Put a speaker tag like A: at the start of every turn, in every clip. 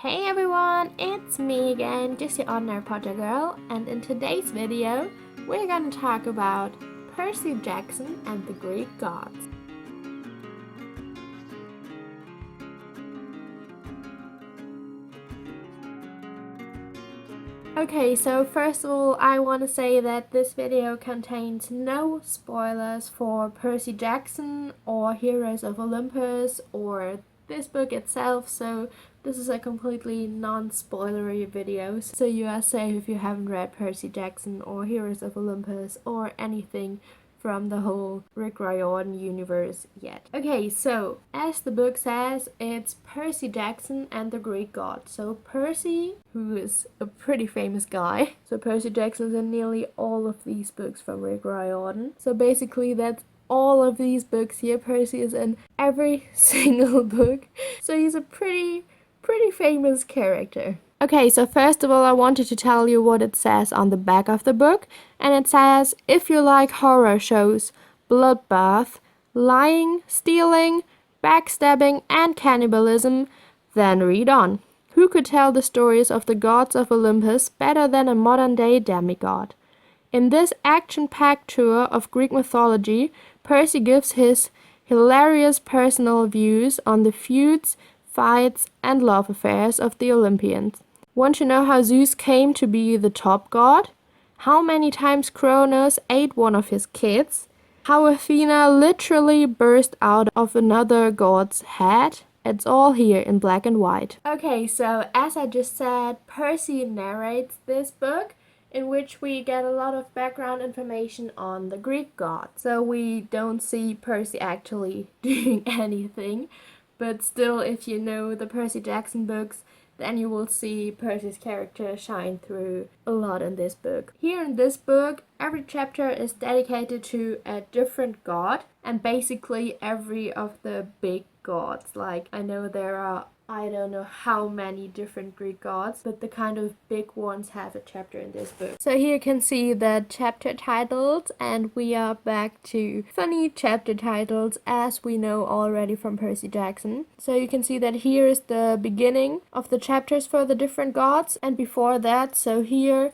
A: Hey everyone, it's me again, just your ordinary Potter girl, and in today's video, we're gonna talk about Percy Jackson and the Greek gods. Okay, so first of all, I want to say that this video contains no spoilers for Percy Jackson or Heroes of Olympus or this book itself, so this is a completely non-spoilery video, so you are safe if you haven't read Percy Jackson or Heroes of Olympus or anything from the whole Rick Riordan universe yet. Okay, so as the book says, it's Percy Jackson and the Greek gods. So Percy, who is a pretty famous guy, so Percy Jackson's in nearly all of these books from Rick Riordan. So basically that's all of these books here. Percy is in every single book. So he's a pretty famous character. Okay, so first of all, I wanted to tell you what it says on the back of the book. And it says, if you like horror shows, bloodbath, lying, stealing, backstabbing, and cannibalism, then read on. Who could tell the stories of the gods of Olympus better than a modern-day demigod? In this action-packed tour of Greek mythology, Percy gives his hilarious personal views on the feuds, fights, and love affairs of the Olympians. Want to know how Zeus came to be the top god? How many times Kronos ate one of his kids? How Athena literally burst out of another god's head? It's all here in black and white. Okay, so as I just said, Percy narrates this book, in which we get a lot of background information on the Greek gods. So we don't see Percy actually doing anything, but still, if you know the Percy Jackson books, then you will see Percy's character shine through a lot in this book. Here in this book, every chapter is dedicated to a different god, and basically every of the big gods. Like, I know there are I don't know how many different Greek gods, but the kind of big ones have a chapter in this book. So here you can see the chapter titles, and we are back to funny chapter titles as we know already from Percy Jackson. So you can see that here is the beginning of the chapters for the different gods, and before that, so here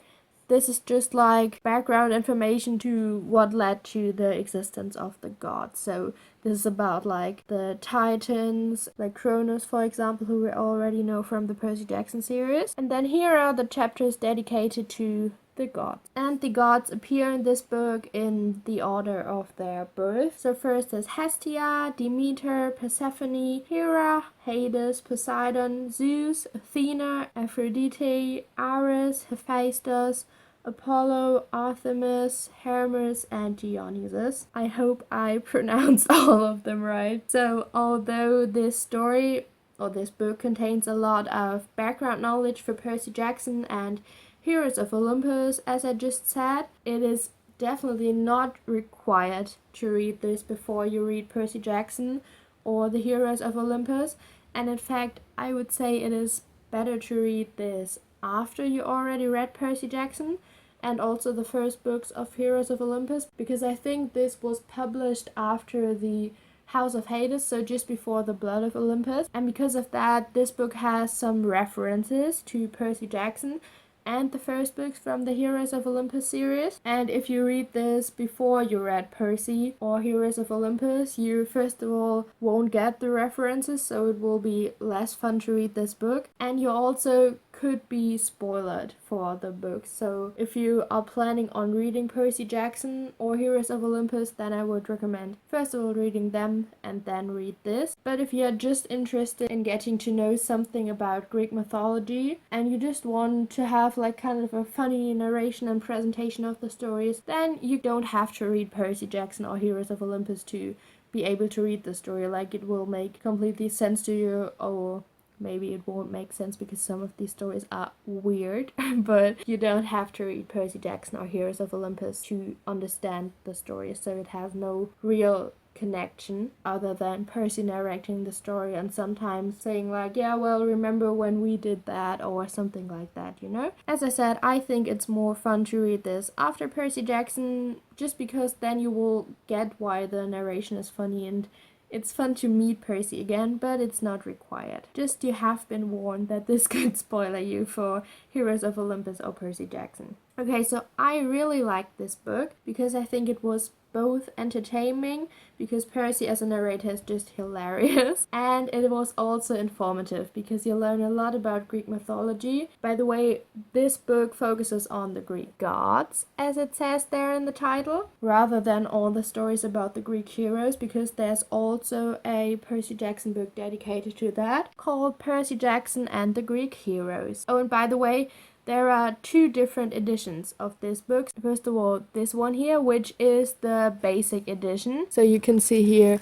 A: this is just like background information to what led to the existence of the gods. So this is about like the Titans, like Kronos, for example, who we already know from the Percy Jackson series. And then here are the chapters dedicated to the gods. And the gods appear in this book in the order of their birth. So first is Hestia, Demeter, Persephone, Hera, Hades, Poseidon, Zeus, Athena, Aphrodite, Ares, Hephaestus, Apollo, Artemis, Hermes, and Dionysus. I hope I pronounced all of them right. So although this story or this book contains a lot of background knowledge for Percy Jackson and Heroes of Olympus, as I just said, it is definitely not required to read this before you read Percy Jackson or the Heroes of Olympus. And in fact, I would say it is better to read this after you already read Percy Jackson and also the first books of Heroes of Olympus, because I think this was published after the House of Hades, so just before the Blood of Olympus. And because of that, this book has some references to Percy Jackson and the first books from the Heroes of Olympus series. And if you read this before you read Percy or Heroes of Olympus, you first of all won't get the references, so it will be less fun to read this book. And you also could be spoiled for the book. So if you are planning on reading Percy Jackson or Heroes of Olympus, then I would recommend first of all reading them and then read this. But if you're just interested in getting to know something about Greek mythology and you just want to have like kind of a funny narration and presentation of the stories, then you don't have to read Percy Jackson or Heroes of Olympus to be able to read the story. Like, it will make completely sense to you, or maybe it won't make sense because some of these stories are weird, but you don't have to read Percy Jackson or Heroes of Olympus to understand the story, so it has no real connection other than Percy narrating the story and sometimes saying like, yeah, well, remember when we did that, or something like that, you know? As I said, I think it's more fun to read this after Percy Jackson, just because then you will get why the narration is funny, and It's fun to meet Percy again, but it's not required. Just you have been warned that this could spoil you for Heroes of Olympus or Percy Jackson. Okay, so I really liked this book because I think it was both entertaining, because Percy as a narrator is just hilarious, and it was also informative because you learn a lot about Greek mythology. By the way, this book focuses on the Greek gods, as it says there in the title, rather than all the stories about the Greek heroes, because there's also a Percy Jackson book dedicated to that called Percy Jackson and the Greek Heroes. Oh, and by the way, there are 2 different editions of this book. First of all, this one here, which is the basic edition. So you can see here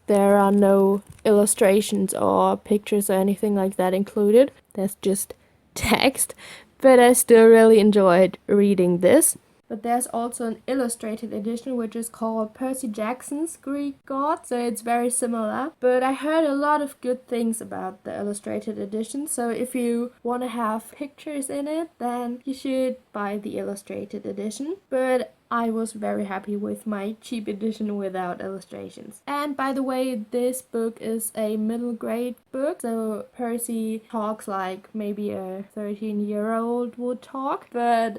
A: there are no illustrations or pictures or anything like that included. There's just text. But I still really enjoyed reading this. But there's also an illustrated edition which is called Percy Jackson's Greek God, so it's very similar. But I heard a lot of good things about the illustrated edition, so if you want to have pictures in it, then you should buy the illustrated edition. But I was very happy with my cheap edition without illustrations. And by the way, this book is a middle grade book, so Percy talks like maybe a 13-year-old would talk, but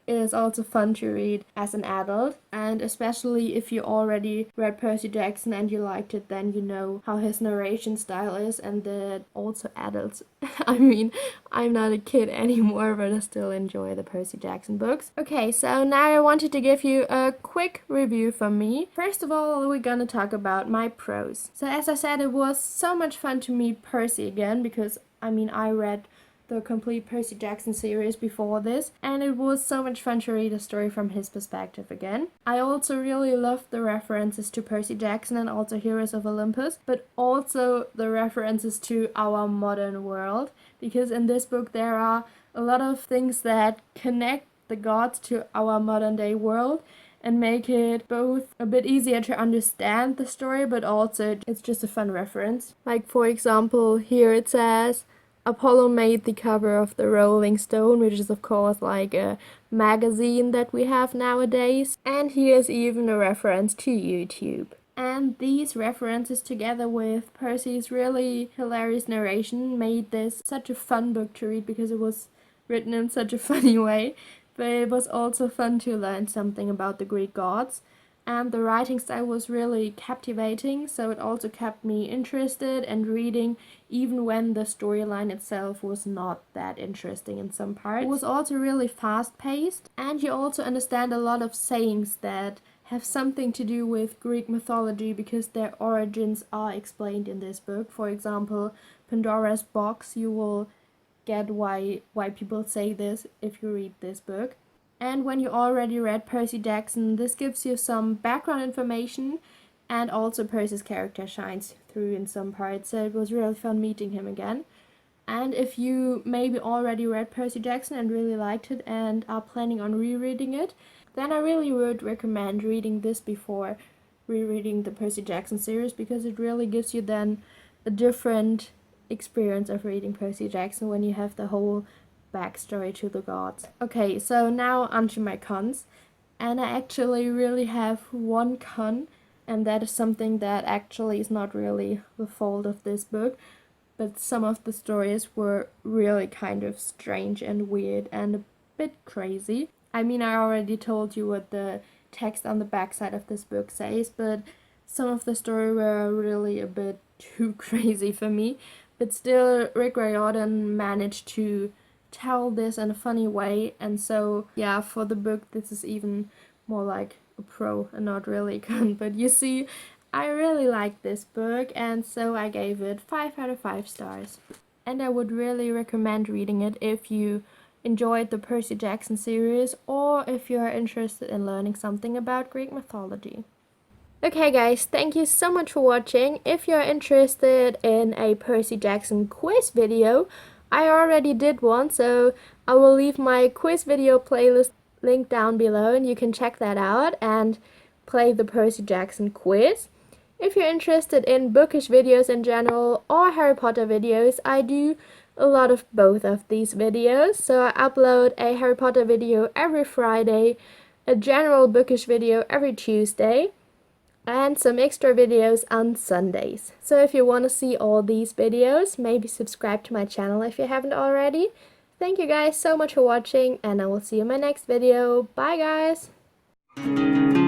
A: it is also fun to read as an adult, and especially if you already read Percy Jackson and you liked it, then you know how his narration style is, and that also adults I mean, I'm not a kid anymore, but I still enjoy the Percy Jackson books. Okay, so now I wanted to give you a quick review from me. First of all, we're gonna talk about my pros. So as I said, it was so much fun to meet Percy again, because I mean, I read the complete Percy Jackson series before this, and it was so much fun to read a story from his perspective again. I also really loved the references to Percy Jackson and also Heroes of Olympus, but also the references to our modern world, because in this book there are a lot of things that connect the gods to our modern day world and make it both a bit easier to understand the story, but also it's just a fun reference. Like, for example, here it says Apollo made the cover of the Rolling Stone, which is of course like a magazine that we have nowadays. And here's even a reference to YouTube. And these references, together with Percy's really hilarious narration, made this such a fun book to read because it was written in such a funny way. But it was also fun to learn something about the Greek gods. And the writing style was really captivating, so it also kept me interested and reading even when the storyline itself was not that interesting in some parts. It was also really fast-paced, and you also understand a lot of sayings that have something to do with Greek mythology because their origins are explained in this book. For example, Pandora's box, you will get why people say this if you read this book. And when you already read Percy Jackson, this gives you some background information, and also Percy's character shines through in some parts, so it was really fun meeting him again. And if you maybe already read Percy Jackson and really liked it and are planning on rereading it, then I really would recommend reading this before rereading the Percy Jackson series, because it really gives you then a different experience of reading Percy Jackson when you have the whole backstory to the gods. Okay, so now onto my cons, and I actually really have one con, and that is something that actually is not really the fault of this book, but some of the stories were really kind of strange and weird and a bit crazy. I mean, I already told you what the text on the backside of this book says, but some of the story were really a bit too crazy for me, but still Rick Riordan managed to tell this in a funny way, and so yeah, for the book this is even more like a pro and not really a con. But you see, I really like this book, and so I gave it 5 out of 5 stars, and I would really recommend reading it if you enjoyed the Percy Jackson series or if you are interested in learning something about Greek mythology. Okay guys, thank you so much for watching. If you're interested in a Percy Jackson quiz video, I already did one, so I will leave my quiz video playlist link down below and you can check that out and play the Percy Jackson quiz. If you're interested in bookish videos in general or Harry Potter videos, I do a lot of both of these videos. So I upload a Harry Potter video every Friday, a general bookish video every Tuesday, and some extra videos on Sundays. So if you want to see all these videos, maybe subscribe to my channel if you haven't already. Thank you guys so much for watching, and I will see you in my next video. Bye guys!